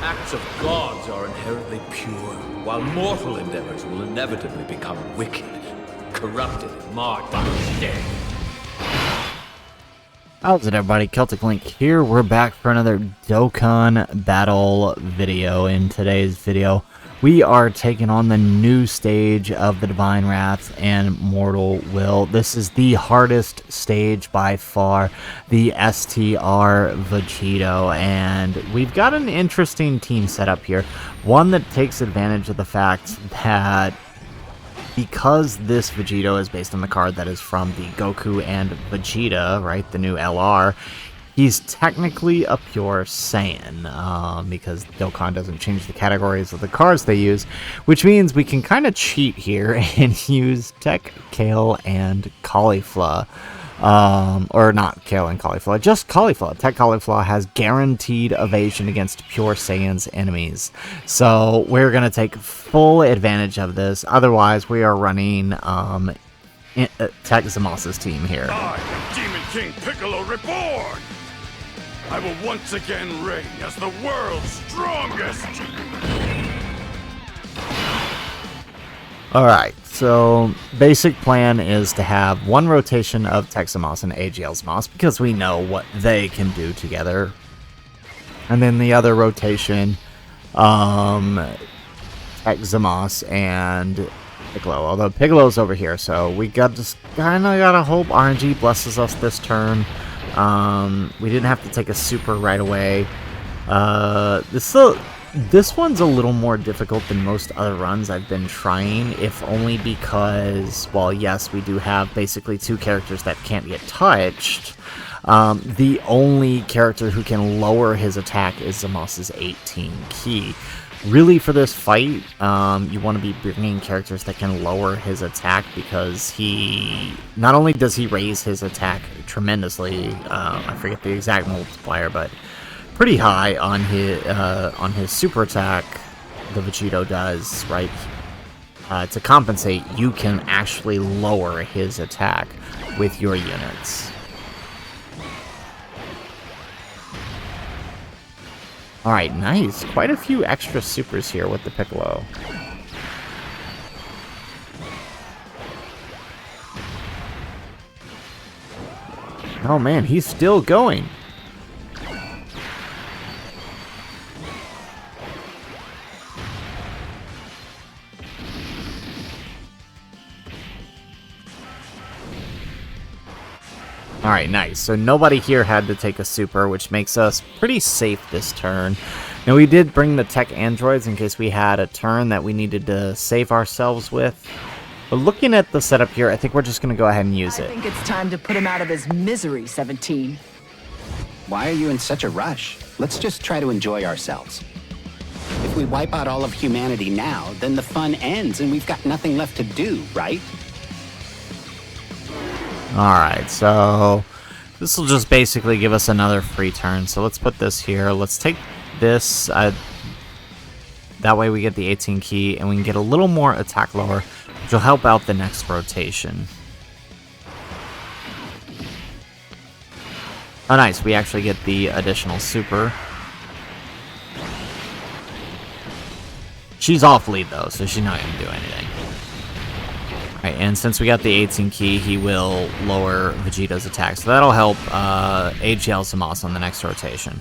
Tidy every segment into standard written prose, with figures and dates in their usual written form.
acts of gods are inherently pure, while mortal endeavors will inevitably become wicked, corrupted, and marred by sin. How's it, everybody? Celtic Link here. We're back for another Dokkan battle video. In today's video, we are taking on the new stage of the Divine Wrath and Mortal Will. This is the hardest stage by far, the STR Vegito, and we've got an interesting team set up here. One that takes advantage of the fact that because this Vegito is based on the card that is from the Goku and Vegeta, right, the new LR, he's technically a pure Saiyan, because Dokkan doesn't change the categories of the cards they use, which means we can kind of cheat here and use Teq, Kale, and Caulifla. Or not Kale and Caulifla, just Caulifla. Teq Caulifla has guaranteed evasion against pure Saiyan's enemies. So we're going to take full advantage of this. Otherwise, we are running Teq Zamasu's team here. I am Demon King Piccolo reborn! I will once again reign as the world's strongest! Alright, so basic plan is to have one rotation of Teq Zamasu and AGL Zamasu because we know what they can do together. And then the other rotation, Teq Zamasu and Piccolo. Although Piccolo's over here, so we just kind of gotta hope RNG blesses us this turn. We didn't have to take a super right away. This one's a little more difficult than most other runs I've been trying, if only because, well, yes, we do have basically two characters that can't get touched. The only character who can lower his attack is Zamasu's 18 key. Really, for this fight, you want to be bringing characters that can lower his attack, because he, not only does he raise his attack tremendously, I forget the exact multiplier, but pretty high on his super attack, the Vegito does, right? To compensate, you can actually lower his attack with your units. Alright, nice. Quite a few extra supers here with the Piccolo. Oh man, he's still going. Alright, nice. So nobody here had to take a super, which makes us pretty safe this turn. Now, we did bring the Teq androids in case we had a turn that we needed to save ourselves with. But looking at the setup here, I think we're just going to go ahead and use it. I think it's time to put him out of his misery, 17. Why are you in such a rush? Let's just try to enjoy ourselves. If we wipe out all of humanity now, then the fun ends and we've got nothing left to do, right? Alright, so this will just basically give us another free turn. So let's put this here. Let's take this. That way we get the 18 key and we can get a little more attack lower, which will help out the next rotation. Oh, nice. We actually get the additional super. She's off lead, though, so she's not going to do anything. Alright, and since we got the 18 key, he will lower Vegito's attack. So that'll help AGL Zamasu on the next rotation.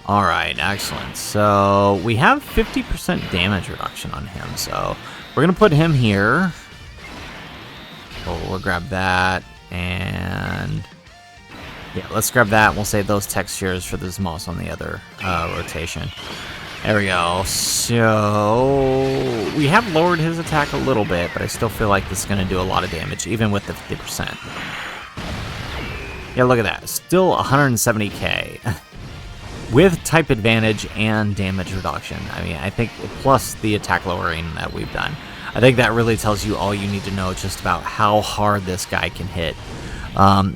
Alright, excellent. So we have 50% damage reduction on him. So we're going to put him here. We'll grab that. And yeah, let's grab that. We'll save those textures for the Zamasu on the other rotation. There we go. So we have lowered his attack a little bit, but I still feel like this is going to do a lot of damage, even with the 50%. Yeah, look at that. Still 170k. With type advantage and damage reduction. I mean, I think, plus the attack lowering that we've done. I think that really tells you all you need to know just about how hard this guy can hit.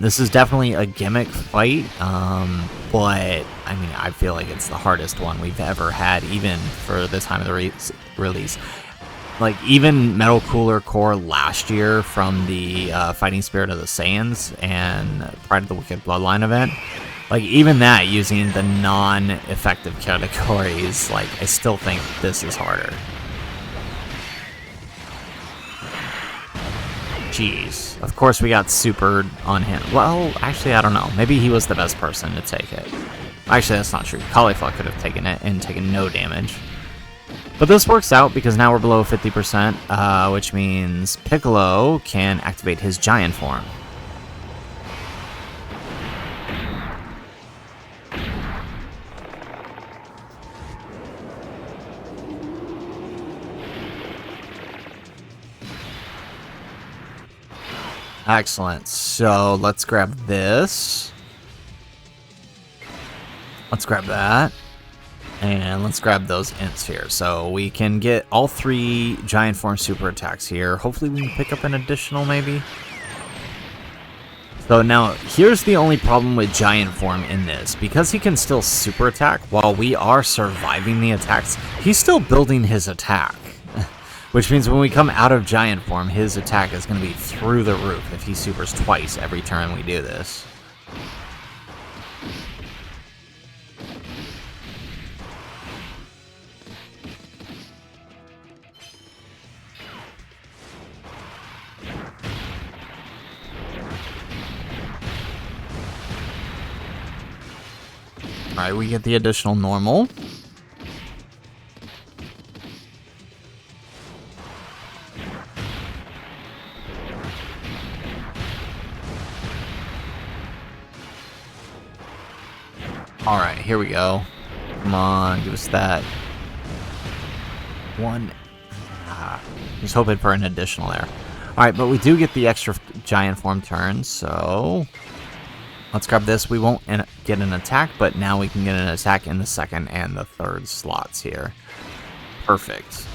This is definitely a gimmick fight, but, I mean, I feel like it's the hardest one we've ever had, even for the time of the release. Like, even Metal Cooler Core last year from the Fighting Spirit of the Saiyans and Pride of the Wicked Bloodline event, like, even that, using the non-effective categories, like, I still think this is harder. Jeez. Of course we got supered on him. Well, actually, I don't know. Maybe he was the best person to take it. Actually, that's not true. Caulifla could have taken it and taken no damage. But this works out because now we're below 50%, which means Piccolo can activate his giant form. Excellent. So let's grab this. Let's grab that. And let's grab those ints here. So we can get all 3 giant form super attacks here. Hopefully we can pick up an additional maybe. So now, here's the only problem with giant form in this. Because he can still super attack while we are surviving the attacks, he's still building his attack. Which means when we come out of giant form, his attack is going to be through the roof if he supers twice every turn we do this. Alright, we get the additional normal. Alright, here we go. Come on, give us that. One. Just hoping for an additional there. Alright, but we do get the extra giant form turns, so let's grab this. We won't get an attack, but now we can get an attack in the second and the third slots here. Perfect.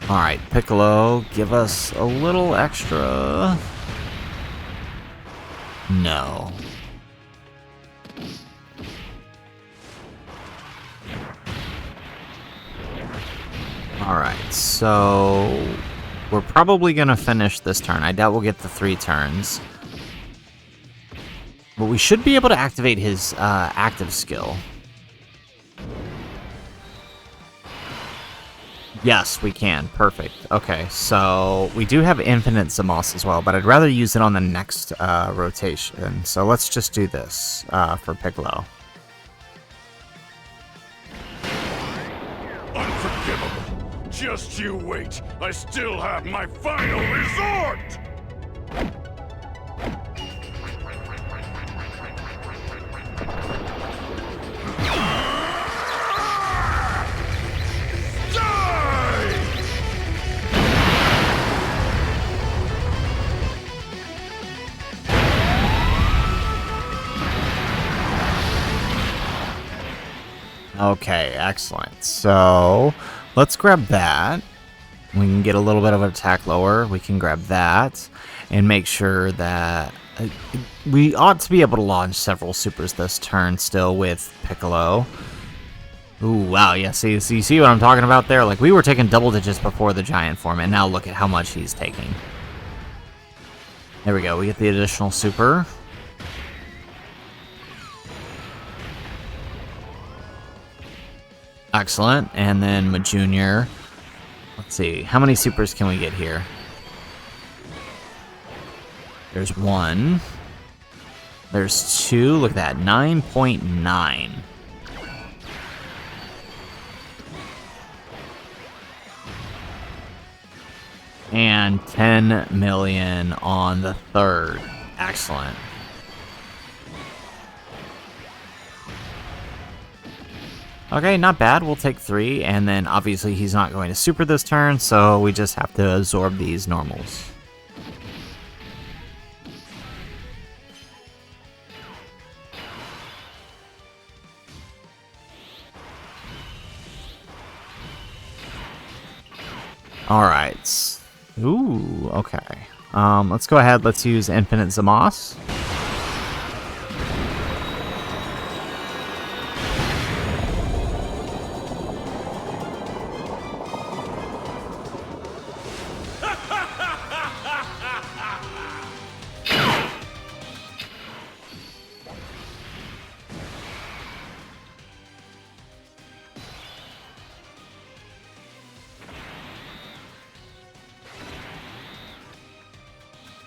Alright, Piccolo, give us a little extra. No. Alright, so we're probably going to finish this turn. I doubt we'll get the 3 turns. But we should be able to activate his active skill. Yes, we can. Perfect. Okay, so we do have infinite Zamasu as well, but I'd rather use it on the next rotation. So let's just do this for Piccolo. Unforgivable. Just you wait. I still have my final resort! Okay, excellent. So let's grab that. We can get a little bit of an attack lower. We can grab that and make sure that we ought to be able to launch several supers this turn still with Piccolo. Ooh, wow, yeah, see, you see what I'm talking about there? Like, we were taking double digits before the giant form, and now look at how much he's taking. There we go, we get the additional super. Excellent, and then Ma Junior. Let's see, how many supers can we get here? There's 1. There's 2, look at that, 9.9. And 10 million on the third. Excellent. Okay, not bad. We'll take 3, and then obviously he's not going to super this turn, so we just have to absorb these normals. Alright. Ooh, okay. Let's go ahead. Let's use Infinite Zamasu.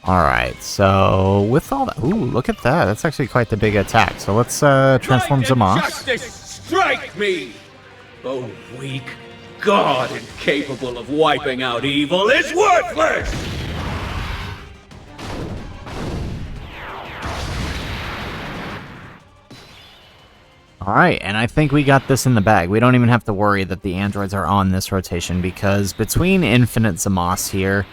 Alright, so with all that... Ooh, look at that. That's actually quite the big attack. So let's transform Zamasu. Justice, strike me! The weak god incapable of wiping out evil is worthless! Alright, and I think we got this in the bag. We don't even have to worry that the androids are on this rotation, because between Infinite Zamasu here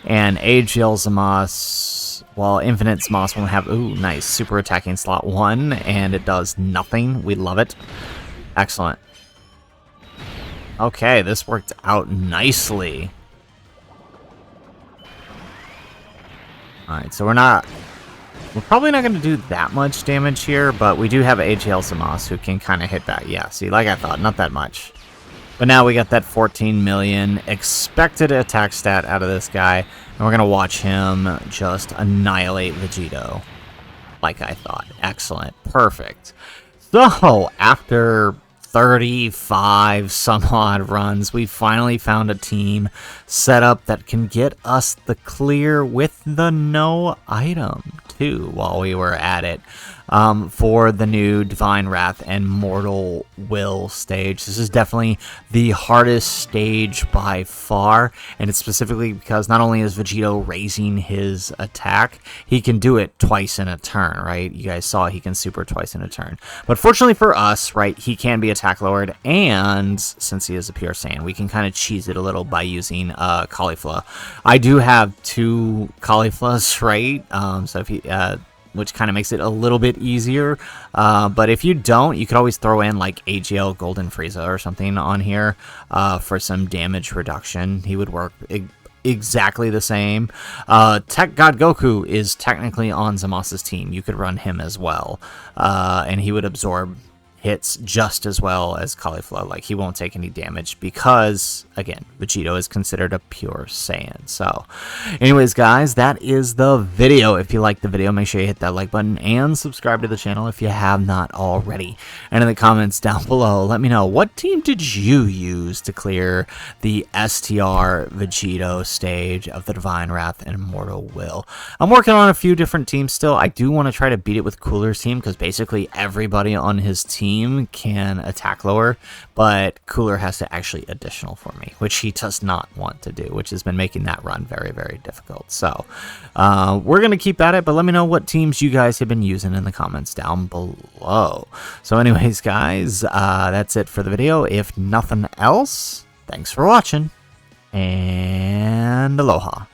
and AGL Zamasu, well, Infinite Zamasu won't have... Ooh, nice. Super attacking slot 1, and it does nothing. We love it. Excellent. Okay, this worked out nicely. Alright, so we're probably not going to do that much damage here, but we do have AGL Zamasu who can kind of hit that. Yeah, see, like I thought, not that much. But now we got that 14 million expected attack stat out of this guy, and we're going to watch him just annihilate Vegito. Like I thought. Excellent. Perfect. So, after 35 some odd runs, we finally found a team set up that can get us the clear with the no item too while we were at it, for the new Divine Wrath and Mortal Will stage. This is definitely the hardest stage by far, and it's specifically because not only is Vegito raising his attack, he can do it twice in a turn, right? You guys saw he can super twice in a turn. But fortunately for us, right, he can be attack lowered, and since he is a pure Saiyan, we can kind of cheese it a little by using Caulifla. I do have 2 Cauliflas, right? So if he which kind of makes it a little bit easier. But if you don't, you could always throw in like AGL Golden Frieza or something on here for some damage reduction. He would work exactly the same. Tech God Goku is technically on Zamasu's team. You could run him as well, and he would absorb hits just as well as Caulifla. Like, he won't take any damage because, again, Vegito is considered a pure Saiyan. So, anyways, guys, that is the video. If you liked the video, make sure you hit that like button and subscribe to the channel if you have not already. And in the comments down below, let me know, what team did you use to clear the STR Vegito stage of the Divine Wrath and Mortal Will? I'm working on a few different teams still. I do want to try to beat it with Cooler's team, because basically everybody on his team can attack lower, but Cooler has to actually additional for me, which he does not want to do, which has been making that run very, very difficult. So we're going to keep at it, but let me know what teams you guys have been using in the comments down below. So anyways, guys, that's it for the video. If nothing else, thanks for watching, and aloha.